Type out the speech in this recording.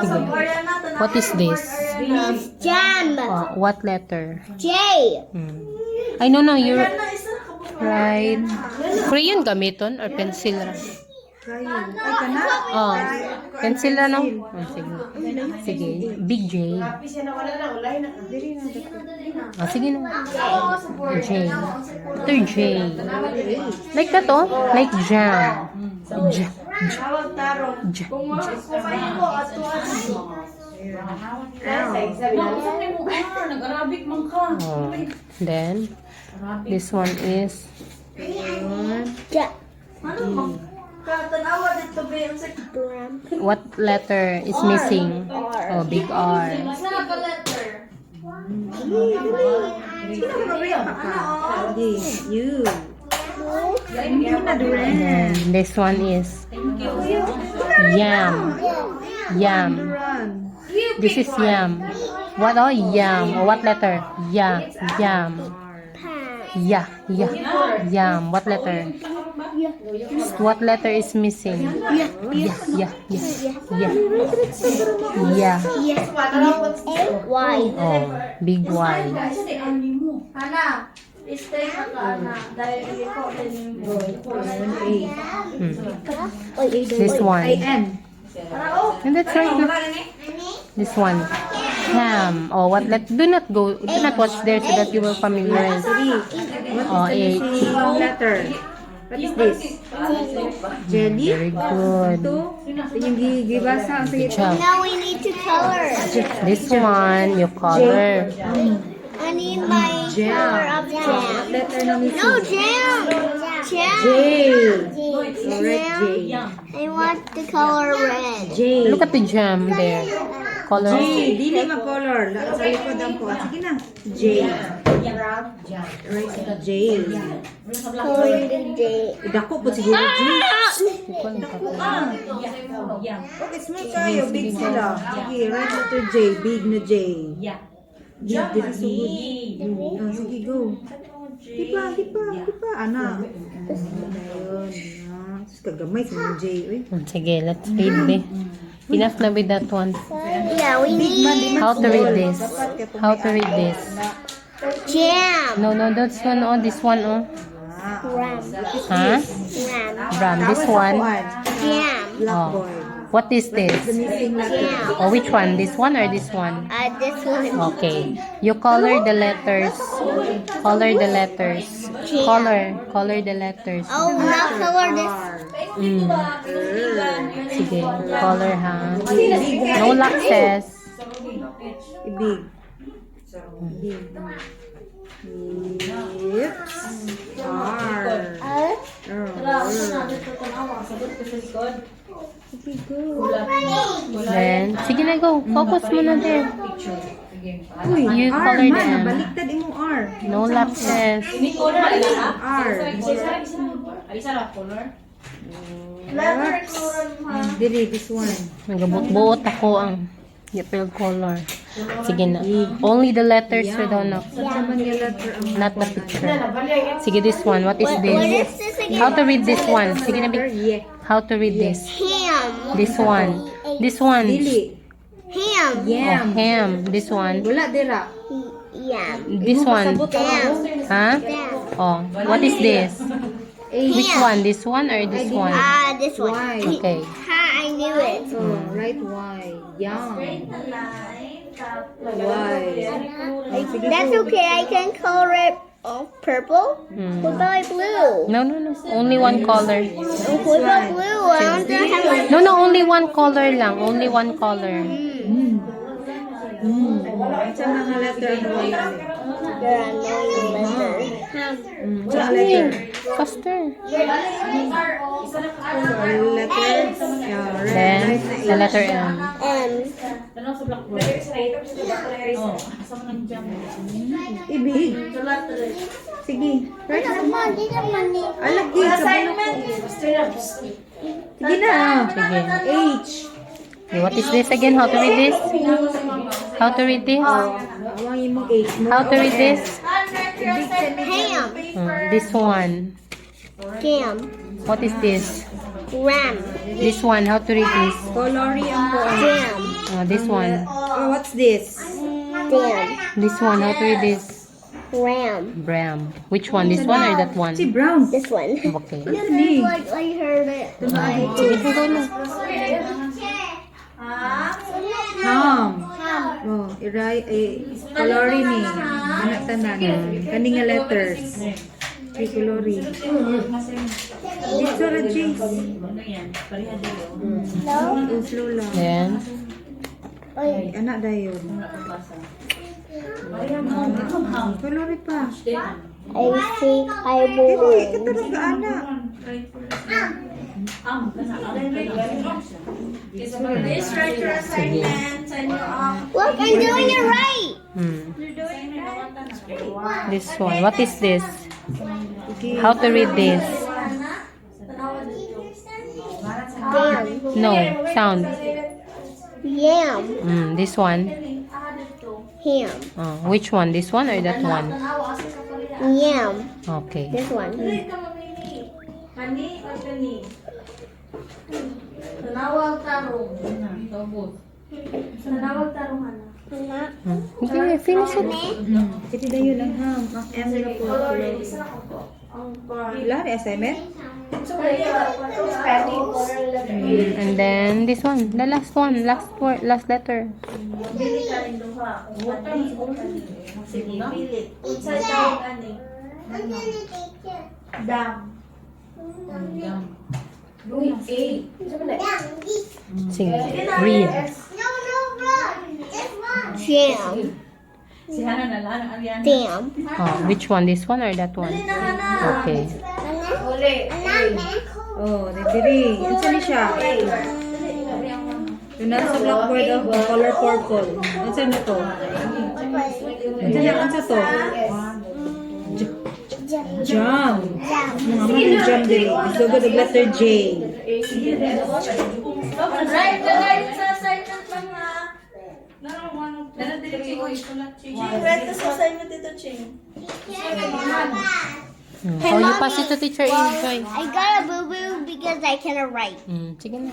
Sige. What is this? Jam. What letter? J. I don't know, you're right. Crayon gamiton or pencil ra? Crayon. Ay, kana? Oh, pencil ra no? Sige. Sige. Big J. Dili na. Sige na. J. Letter J. Like that oh? Like jam. J. J. Oh. Then, this one is what letter is missing? Oh, big R. You. Then, this one is yam. Yam. This is yam. What oh yam? Oh, what letter? Ya. Yam. Ya. Ya. Yam. What letter? What letter is missing? Ya. Ya. Ya. Ya. Ya. Y. Oh, big Y. Ana, stay ka ana. Dahil hindi ko This one. A-N. And that's right. No? This one. Ham. Oh, what? Do not go. Do not watch there so that you will familiarize. Oh, H. Letter. What is this? Jelly? Very good. Ito. Yung gibasa. Sige. Good job. Now we need to color. This one, you color. I need my color of jam. Letter na missing. No, jam. Jam. J. Jam. Red J. I want the color red. J. Look at the jam there. Color. J. Dili ma-color. Sa likod ang po. Sige na. J. Right. J. Color the J. Dako po siguro J. Ah! Okay, small kayo. Big sila. Sige, right letter J. Big na J. Big din sugod. Oh, sige, go. Di pa. Ana. Ayun. Sus, kagamay sa mga J. Uy. Sige, let's read this. Enough na with that one. Yeah, we need How to read this? How to read this? jam. No, that's one. Oh, this one. Oh. Ram. Huh? Ram. Ram. This one. Jam. Oh. What is this? Jam. Oh, which one? This one or this one? This one. Okay. You color the letters. Color the letters. Color the letters. Oh, now color this. Sige. Color ha. No access. Big. Lips. R. Then, sige na go. Focus mo na there. Uy, You R color man. them. Baliktad mo R. No lapses. R. Dili, this one. Nagabot-buot ako ang yapil color. Sige na. Only the letters without no. Naman yung letter ang Not the picture. Sige, this one. What is What this? is this again? How to read this one? Sige na, letter? Yeah. how to read this? Ham. This one. This one. Dili. Ham. Oh, Yam. ham. This one. Wala dira. Yam. This one. Jam. Huh? Jam. Oh, what is this? Which one? This one or this one? This one. Why? Okay. Ha, I knew it. Oh, right Y. Yum. Y. That's okay. I can color it purple. What about blue? No. Only one color. What about blue? I want to have No, only one color lang. Only one color. Sa mga letter na wala. the annoying letter. Sa letter. Faster. Letter. Yeah, Then, the letter M. M. Ibig. Sige. Right na. Alagi. Sige na. Sige. H. Okay, what is this again? How to read this? How to read this? Awangin mo H mo. How to read this? Ham. This one. Jam. What is this? Ram. This one, how to read this? Colori ang po. Jam. This one. Oh, what's this? Jam. This one, how to read this? Ram. Bram. Which one? This one or that one? Si Brown. This one. Okay. Ni. Like I heard it. Sige, go na. Ham. Oh, colori ni. Anak tanan. Kani nga letters. Kay colori. Dito ra Jace. Oh, slow lang. Then, Anak dayon. Colori pa. I think I Dili, will. katarong ka anak. Please write your assignment and your Look, I'm doing it right. You're doing it. this one. What is this? How to read this? Jam. No, sound. Yam. This one. Ham. Which one? This one or that one? Yam. Okay. This one. Kani o kani? Tanawag tarong. Tanawag tarong ana. Okay, finish it. Kasi dayon ang ham. Ang M na po. Isa na ko po. Ang par. Ilan assignment? So, spelling or letter A. And then this one, the last one, last letter. Dili ka rin duha. Kani o kani. Sige, pilit. Unsay tawag ani? Dam. Uy, A. Sige, read. Jam. Jam. Which one? This one or that one? Okay. Uli. Oh, diri. Unsa ni siya? Ito na sa blackboard of color purple. Unsa na to? Unsa to? Jam. Mga mga jam diri. So good the letter J. Right, lagay sa assignment lang ha. Right sa assignment dito, Ching. Oh, you pass it to teacher Joy. I got a boo boo because I cannot write. Sige na.